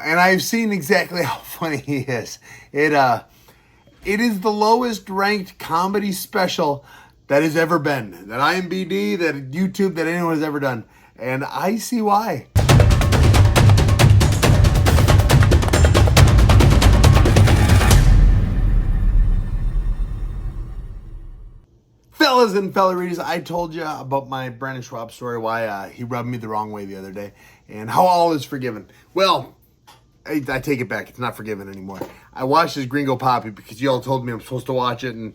And I've seen exactly how funny he is. It is the lowest ranked comedy special that has ever been. That IMDb, that YouTube, that anyone has ever done. And I see why. Fellas and felleritas, I told you about my Brendan Schaub story, why he rubbed me the wrong way the other day, and how all is forgiven. Well, I take it back. It's not forgiven anymore. I watched his Gringo Papi because you all told me I'm supposed to watch it and,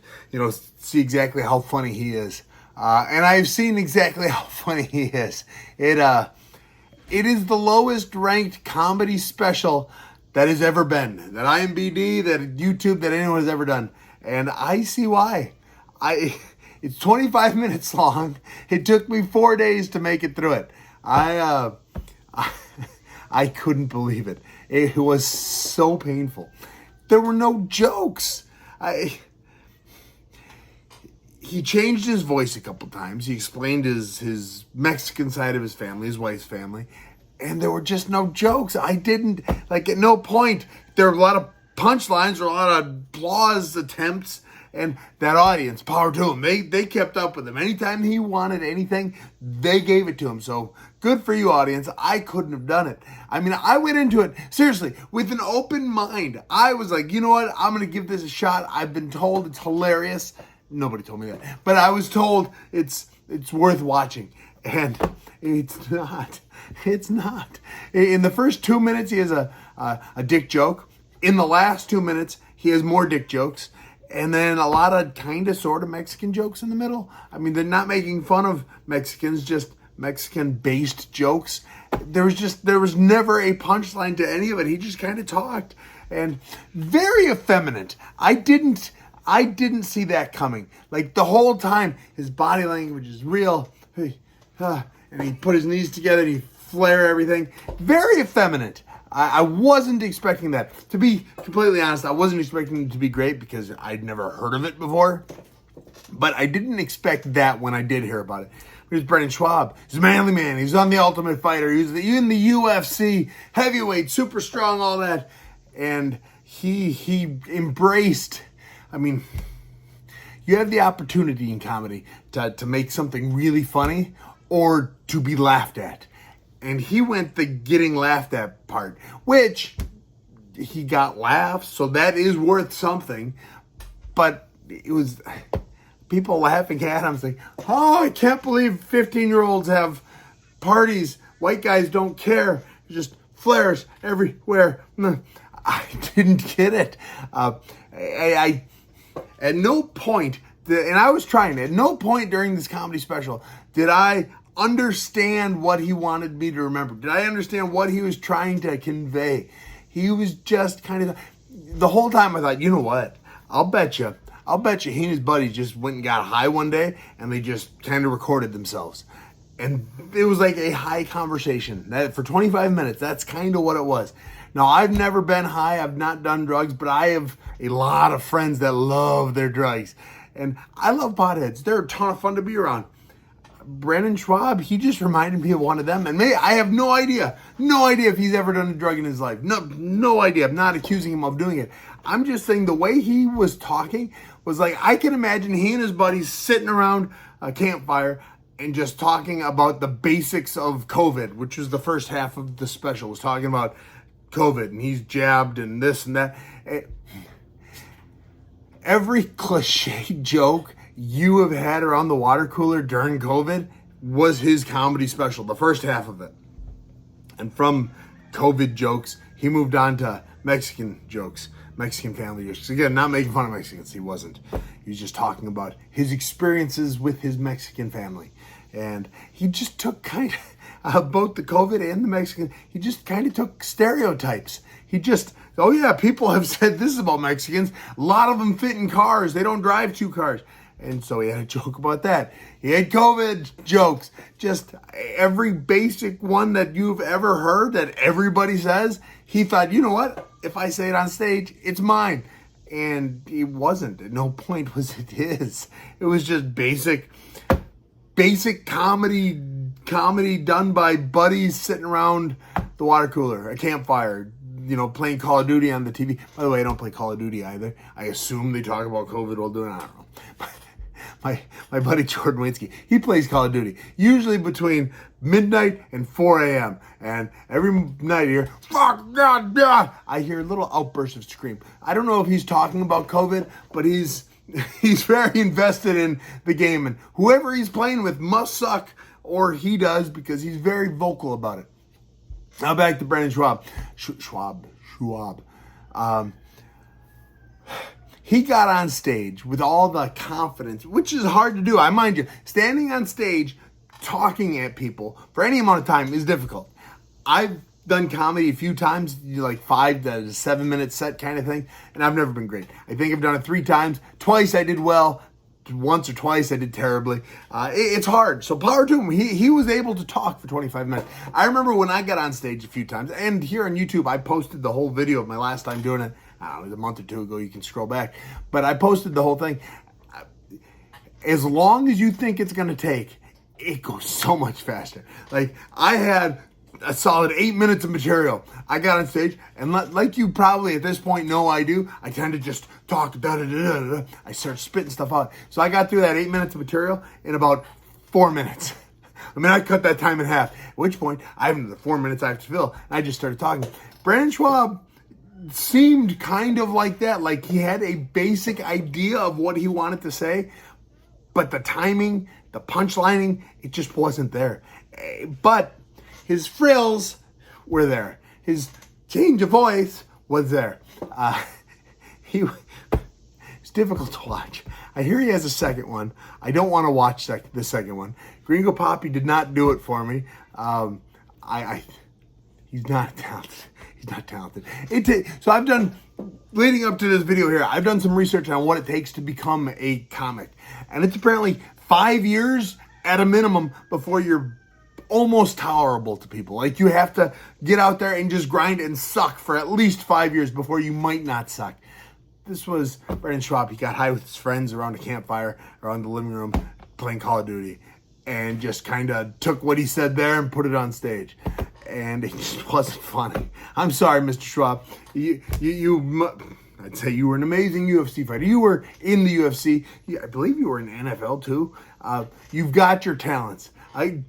see exactly how funny he is. And I've seen exactly how funny he is. It is the lowest ranked comedy special that has ever been. That IMDb, that YouTube, that anyone has ever done. And I see why. It's 25 minutes long. It took me 4 days to make it through it. I couldn't believe it. It was so painful. There were no jokes. He changed his voice a couple times. He explained his Mexican side of his family, his wife's family, and there were just no jokes. At no point, there were a lot of punchlines or a lot of applause attempts. And that audience, power to them. They kept up with him. Anytime he wanted anything, they gave it to him. So good for you, audience. I couldn't have done it. I mean, I went into it, seriously, with an open mind. I was like, you know what? I'm going to give this a shot. I've been told it's hilarious. Nobody told me that. But I was told it's worth watching. And it's not. It's not. In the first 2 minutes, he has a dick joke. In the last 2 minutes, he has more dick jokes. And then a lot of kind of sort of Mexican jokes in the middle. I mean, they're not making fun of Mexicans, just Mexican-based jokes. There was never a punchline to any of it. He just kind of talked. And very effeminate. I didn't see that coming. Like the whole time, his body language is real. And he put his knees together and he flare everything. Very effeminate. I wasn't expecting that. To be completely honest, I wasn't expecting it to be great because I'd never heard of it before. But I didn't expect that when I did hear about it. Here's Brendan Schaub. He's a manly man. He's on The Ultimate Fighter. He was in the UFC, heavyweight, super strong, all that. And he embraced, you have the opportunity in comedy to make something really funny or to be laughed at. And he went the getting laughed at part, which he got laughs, so that is worth something. But it was people laughing at him saying, oh, I can't believe 15-year-olds have parties. White guys don't care. Just flares everywhere. I didn't get it. I at no point, and I was trying, at no point during this comedy special did I understand what he wanted me to remember. Did I understand what he was trying to convey? He was just kind of, the whole time I thought, you know what? I'll bet you he and his buddies just went and got high one day and they just kind of recorded themselves. And it was like a high conversation. That for 25 minutes, that's kind of what it was. Now, I've never been high. I've not done drugs, but I have a lot of friends that love their drugs. And I love potheads. They're a ton of fun to be around. Brendan Schaub, he just reminded me of one of them. And I have no idea if he's ever done a drug in his life. No idea. I'm not accusing him of doing it. I'm just saying the way he was talking was like, I can imagine he and his buddies sitting around a campfire and just talking about the basics of COVID, which was the first half of the special, was talking about COVID and he's jabbed and this and that. Every cliche joke you have had around the water cooler during COVID was his comedy special, the first half of it. And from COVID jokes, he moved on to Mexican jokes, Mexican family jokes. Again, not making fun of Mexicans, he wasn't. He was just talking about his experiences with his Mexican family. And he just took kind of, both the COVID and the Mexican, he just kind of took stereotypes. He just, oh yeah, people have said this about Mexicans. A lot of them fit in cars. They don't drive 2 cars. And so he had a joke about that. He had COVID jokes. Just every basic one that you've ever heard that everybody says, he thought, you know what? If I say it on stage, it's mine. And it wasn't. At no point was it his. It was just basic comedy done by buddies sitting around the water cooler, a campfire, playing Call of Duty on the TV. By the way, I don't play Call of Duty either. I assume they talk about COVID while doing it. I don't know. My buddy Jordan Winsky, he plays Call of Duty, usually between midnight and 4 a.m. And every night I hear, fuck God, God. I hear little outbursts of scream. I don't know if he's talking about COVID, but he's very invested in the game. And whoever he's playing with must suck, or he does, because he's very vocal about it. Now back to Brendan Schaub. Schwab. He got on stage with all the confidence, which is hard to do. I mind you, standing on stage talking at people for any amount of time is difficult. I've done comedy a few times, like 5 to 7 minute set kind of thing, and I've never been great. I think I've done it 3 times. Twice I did well. Once or twice I did terribly. It's hard. So power to him. He was able to talk for 25 minutes. I remember when I got on stage a few times, and here on YouTube, I posted the whole video of my last time doing it. I don't know, it was a month or 2 ago. You can scroll back. But I posted the whole thing. As long as you think it's going to take, it goes so much faster. Like, I had a solid 8 minutes of material. I got on stage, and like you probably at this point know I do, I tend to just talk, da-da-da-da-da. I start spitting stuff out. So I got through that 8 minutes of material in about 4 minutes. I mean, I cut that time in half, at which point I have the 4 minutes I have to fill, and I just started talking. Brendan Schaub seemed kind of like that, like he had a basic idea of what he wanted to say, but the timing, the punchlining, it just wasn't there. But his frills were there. His change of voice was there. It's difficult to watch. I hear he has a second one. I don't want to watch the second one. Gringo Papi did not do it for me. He's not talented. He's not talented. So I've done, leading up to this video here, I've done some research on what it takes to become a comic. And it's apparently 5 years at a minimum before you're almost tolerable to people. Like, you have to get out there and just grind and suck for at least 5 years before you might not suck. This was Brendan Schaub. He got high with his friends around a campfire, around the living room, playing Call of Duty, and just kind of took what he said there and put it on stage. And it just wasn't funny. I'm sorry, Mr. Schaub. I'd say you were an amazing UFC fighter. You were in the UFC. I believe you were in NFL too. You've got your talents.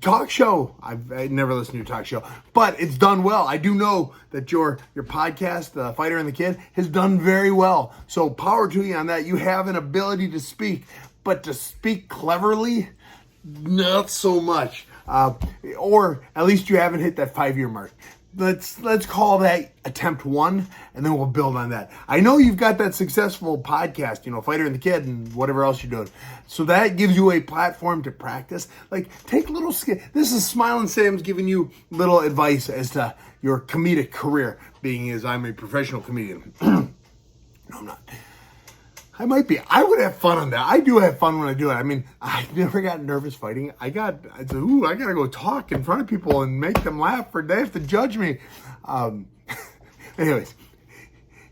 Talk show. I never listened to your talk show, but it's done well. I do know that your podcast, The Fighter and the Kid, has done very well. So power to you on that. You have an ability to speak, but to speak cleverly, not so much. Or at least you haven't hit that 5-year mark. Let's call that attempt 1, and then we'll build on that. I know you've got that successful podcast, Fighter and the Kid and whatever else you're doing. So that gives you a platform to practice. Like, take little this is Smiling Sam's giving you little advice as to your comedic career, being as I'm a professional comedian. No, I'm not. I might be. I would have fun on that. I do have fun when I do it. I mean, I never got nervous fighting. I said, I got to go talk in front of people and make them laugh, or they have to judge me. Anyways,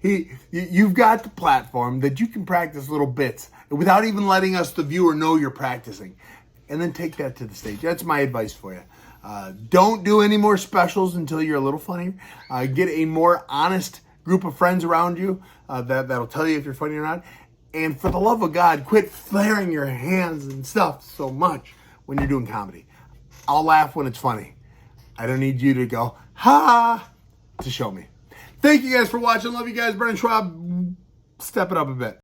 you've got the platform that you can practice little bits without even letting us, the viewer, know you're practicing. And then take that to the stage. That's my advice for you. Don't do any more specials until you're a little funnier. Get a more honest group of friends around you that'll tell you if you're funny or not. And for the love of God, quit flaring your hands and stuff so much when you're doing comedy. I'll laugh when it's funny. I don't need you to go, ha, to show me. Thank you guys for watching. Love you guys. Brendan Schaub, step it up a bit.